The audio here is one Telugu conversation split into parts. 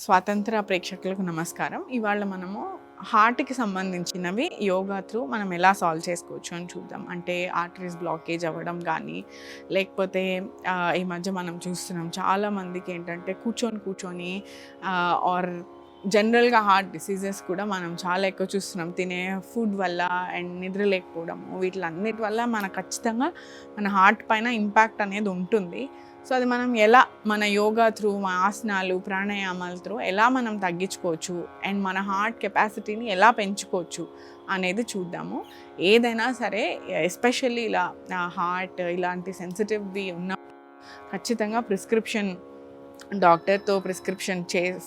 స్వాతంత్ర ప్రేక్షకులకు నమస్కారం. ఇవాళ మనము హార్ట్‌కి సంబంధించినవి యోగా త్రూ మనం ఎలా సాల్వ్ చేసుకోవచ్చు అని చూద్దాం. అంటే ఆర్టరీస్ బ్లాకేజ్ అవ్వడం గానీ, లేకపోతే ఈ మధ్య మనం చూస్తున్నాం చాలామందికి ఏంటంటే కూర్చొని ఆర్ జనరల్‌గా హార్ట్ డిసీజెస్ కూడా మనం చాలా ఎక్కువ చూస్తున్నాం. తినే ఫుడ్ వల్ల అండ్ నిద్ర లేకపోవడము వీటిలన్నిటి వల్ల మనకు ఖచ్చితంగా మన హార్ట్ పైన ఇంపాక్ట్ అనేది ఉంటుంది. సో అది మనం ఎలా మన యోగా త్రూ ఆసనాలు ప్రాణాయామాల త్రూ ఎలా మనం తగ్గించుకోవచ్చు అండ్ మన హార్ట్ కెపాసిటీని ఎలా పెంచుకోవచ్చు అనేది చూద్దాము. ఏదైనా సరే ఎస్పెషల్లీ ఇలా హార్ట్ ఇలాంటి సెన్సిటివ్వి ఉన్న ఖచ్చితంగా ప్రిస్క్రిప్షన్ డాక్టర్తో ప్రిస్క్రిప్షన్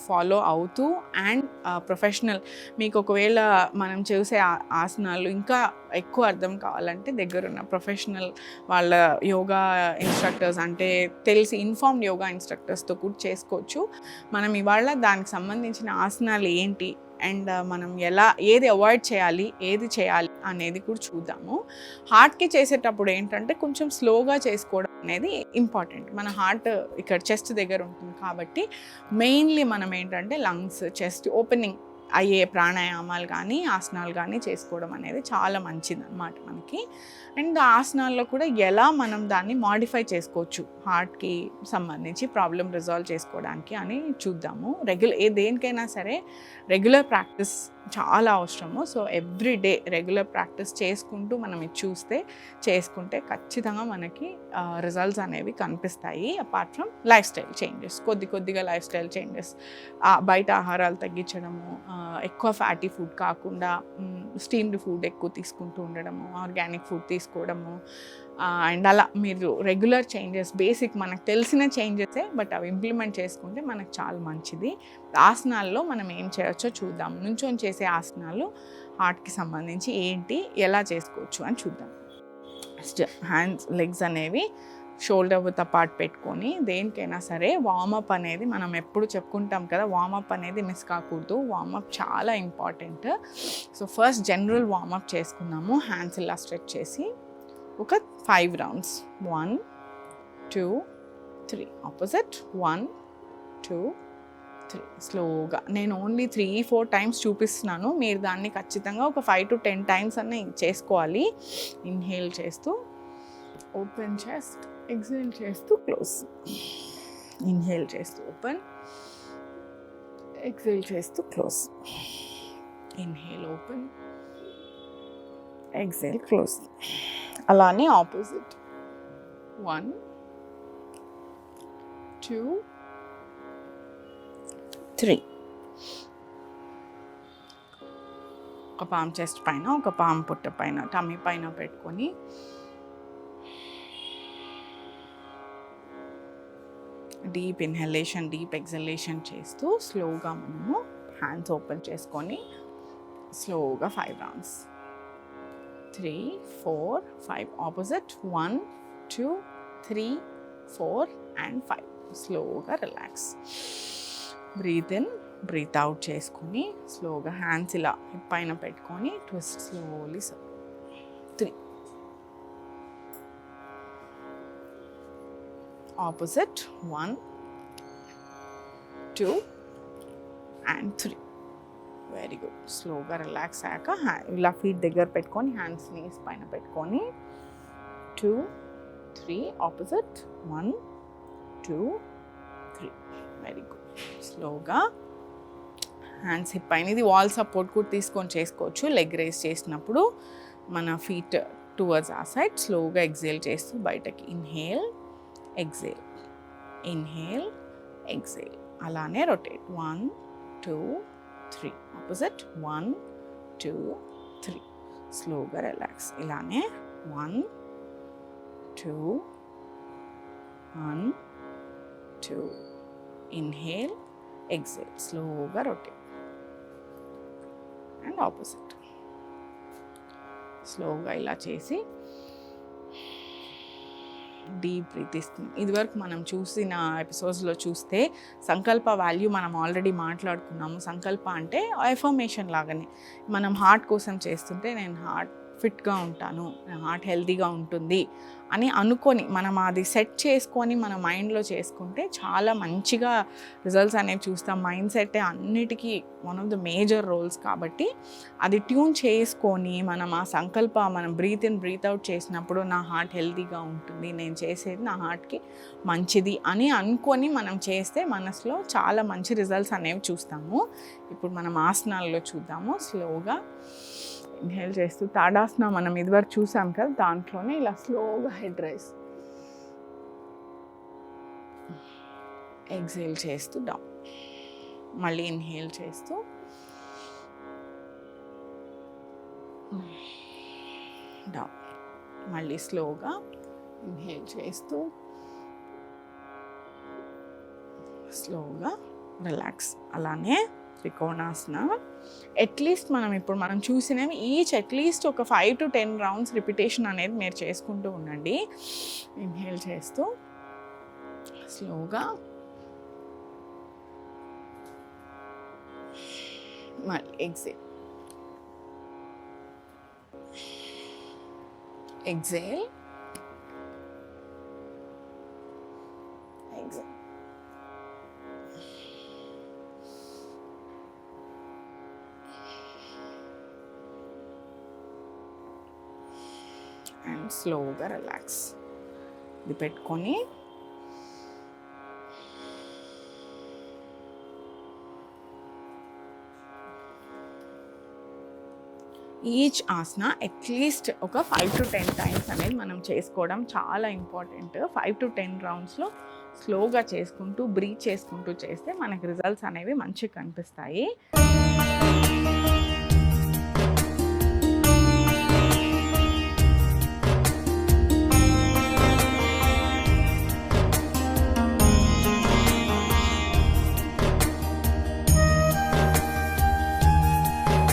ఫాలో అవుతూ అండ్ ప్రొఫెషనల్ మీకు ఒకవేళ మనం చేసే ఆసనాలు ఇంకా ఎక్కువ అర్థం కావాలంటే దగ్గరున్న ప్రొఫెషనల్ వాళ్ళ యోగా ఇన్స్ట్రక్టర్స్ అంటే తెలిసి ఇన్ఫార్మ్డ్ యోగా ఇన్స్ట్రక్టర్స్తో కూడా చేసుకోవచ్చు. మనం ఇవాళ దానికి సంబంధించిన ఆసనాలు ఏంటి అండ్ మనం ఏది అవాయిడ్ చేయాలి ఏది చేయాలి అనేది కూడా చూద్దాము. హార్ట్కి చేసేటప్పుడు ఏంటంటే కొంచెం స్లోగా చేసుకోవడం అనేది ఇంపార్టెంట్. మన హార్ట్ ఇక్కడ చెస్ట్ దగ్గర ఉంటుంది కాబట్టి మెయిన్లీ మనం ఏంటంటే లంగ్స్ చెస్ట్ ఓపెనింగ్ అయ్యే ప్రాణాయామాలు కానీ ఆసనాలు కానీ చేసుకోవడం అనేది చాలా మంచిది అన్నమాట మనకి. అండ్ ఆసనాల్లో కూడా ఎలా మనం దాన్ని మాడిఫై చేసుకోవచ్చు హార్ట్కి సంబంధించి ప్రాబ్లం రిజాల్వ్ చేసుకోవడానికి అని చూద్దాము. దేనికైనా సరే రెగ్యులర్ ప్రాక్టీస్ చాలా అవసరము. సో ఎవ్రీడే రెగ్యులర్ ప్రాక్టీస్ చేసుకుంటూ మనం ఇది చేసుకుంటే ఖచ్చితంగా మనకి రిజల్ట్స్ అనేవి కనిపిస్తాయి. Apart from life style changes, కొద్దిగా లైఫ్ స్టైల్ చేంజెస్, బయట ఆహారాలు తగ్గించడము, ఎక్కువ ఫ్యాటీ ఫుడ్ కాకుండా స్టీమ్డ్ ఫుడ్ ఎక్కువ తీసుకుంటూ ఉండడము, ఆర్గానిక్ ఫుడ్ తీసుకోవడము అండ్ అలా మీరు రెగ్యులర్ చేంజెస్ బేసిక్ మనకు తెలిసిన చేంజెసే బట్ అవి ఇంప్లిమెంట్ చేసుకుంటే మనకు చాలా మంచిది. ఆసనాల్లో మనం ఏం చేయొచ్చో చూద్దాం. నుంచొని చేసే ఆసనాలు హార్ట్కి సంబంధించి ఏంటి ఎలా చేసుకోవచ్చు అని చూద్దాం. హ్యాండ్స్ లెగ్స్ అనేవి షోల్డర్ విత్ అపార్ట్ పెట్టుకొని దేనికైనా సరే వార్మప్ అనేది మనం ఎప్పుడు చెప్పుకుంటాం కదా, వార్మప్ అనేది మిస్ కాకూడదు. వార్మప్ చాలా important. So first general warmup చేసుకున్నాము. హ్యాండ్స్ ఇలా స్ట్రెచ్ చేసి ఒక 5 రౌండ్స్ 1 2 3 ఆపోజిట్ 1 2 3 స్లోగా. నేను ఓన్లీ 3-4 టైమ్స్ చూపిస్తున్నాను. మీరు దాన్ని ఖచ్చితంగా ఒక 5 to 10 టైమ్స్ అన్న చేసుకోవాలి. ఇన్హేల్ చేస్తూ ఓపెన్ చెస్ట్, ఎక్సేల్ చేస్తూ క్లోజ్. ఇన్హేల్ చేస్తూ ఓపెన్, ఎక్సేల్ చేస్తూ close. Inhale open, exhale close. అలానే ఆపోజిట్ 1 2 3. ఒక పామ్ చెస్ట్ పైన ఒక పామ్ పుట్ట పైన టమ్మీ పైన పెట్టుకొని డీప్ ఇన్హలేషన్ డీప్ ఎక్సలేషన్ చేస్తూ స్లోగా మనము హ్యాండ్స్ ఓపెన్ చేసుకొని స్లోగా 5 రౌండ్స్ 3 4 5 ఆపోజిట్ 1 2 3 4 and 5. స్లోగా relax. Breathe in breathe out చేసుకొని స్లోగా హ్యాండ్స్ ఇలా హిప్ పైన పెట్టుకొని twist slowly 3 opposite 1 2 and 3. Very good. స్లోగా రిలాక్స్ అయ్యాక ఇలా ఫీట్ దగ్గర పెట్టుకొని హ్యాండ్స్ నీస్ పైన పెట్టుకొని 2 3 ఆపోజిట్ 1 2 3. Very good. స్లోగా హ్యాండ్స్ హిప్ పైన. ఇది వాల్ సపోర్ట్ కూడా తీసుకొని చేసుకోవచ్చు. లెగ్ రేస్ చేసినప్పుడు మన ఫీట్ టువర్డ్స్ ఆ సైడ్ స్లోగా ఎక్సేల్ చేస్తూ బయటకి. Inhale exhale, inhale exhale. అలానే రొటేట్ 1 2 3 ఆపోజిట్ 1 2 3. స్లోగా రిలాక్స్. ఇలానే 1 2 1 2. Inhale exhale. స్లోగా రొటేట్ అండ్ ఆపోజిట్. స్లోగా ఇలా చేసి డీప్ బ్రీత్ ఇస్తుంది. ఇదివరకు మనం చూసిన ఎపిసోడ్స్లో చూస్తే సంకల్ప వాల్యూ మనం ఆల్రెడీ మాట్లాడుకున్నాము. సంకల్ప అంటే ఎఫర్మేషన్ లాగానే మనం హార్ట్ కోసం చేస్తుంటే నేను హార్ట్ ఫిట్గా ఉంటాను, నా హార్ట్ హెల్తీగా ఉంటుంది అని అనుకొని మనం అది సెట్ చేసుకొని మన మైండ్లో చేసుకుంటే చాలా మంచిగా రిజల్ట్స్ అనేవి చూస్తాం. మైండ్ సెట్ అన్నిటికీ one of the major roles కాబట్టి అది ట్యూన్ చేసుకొని మనం ఆ మనం బ్రీత్ ఇన్ బ్రీత్ అవుట్ చేసినప్పుడు నా హార్ట్ హెల్తీగా ఉంటుంది, నేను చేసేది నా హార్ట్కి మంచిది అని అనుకొని మనం చేస్తే మనసులో చాలా మంచి రిజల్ట్స్ అనేవి చూస్తాము. ఇప్పుడు మనం ఆసనాల్లో చూద్దాము. స్లోగా ఇన్హేల్ చేస్తూ తాడాసన మనం ఇదివరకు చూసాం కదా, దాంట్లోనే ఇలా స్లోగా హెడ్ రైస్, ఎక్సేల్ చేస్తూ డౌన్, మళ్ళీ ఇన్హేల్ చేస్తూ డౌన్, మళ్ళీ స్లోగా ఇన్హేల్ చేస్తూ స్లోగా రిలాక్స్. అలానే త్రికోణాసన అట్లీస్ట్ మనం చూసినవి ఈచ్ అట్లీస్ట్ ఒక 5 to 10 రౌండ్స్ రిపిటేషన్ అనేది మీరు చేసుకుంటూ ఉండండి. ఇన్హేల్ చేస్తూ స్లోగా, మళ్ళీ ఎక్సేల్, ఎక్సేల్, ఎక్సేల్. అండ్ స్లోగా రిలాక్స్. ఇది పెట్టుకొని ఈచ్ ఆసన అట్లీస్ట్ ఒక 5 to 10 టైమ్స్ అనేది మనం చేసుకోవడం చాలా ఇంపార్టెంట్. 5 to 10 రౌండ్స్లో స్లోగా చేసుకుంటూ బ్రీత్ చేసుకుంటూ చేస్తే మనకి రిజల్ట్స్ అనేవి మంచిగా కనిపిస్తాయి.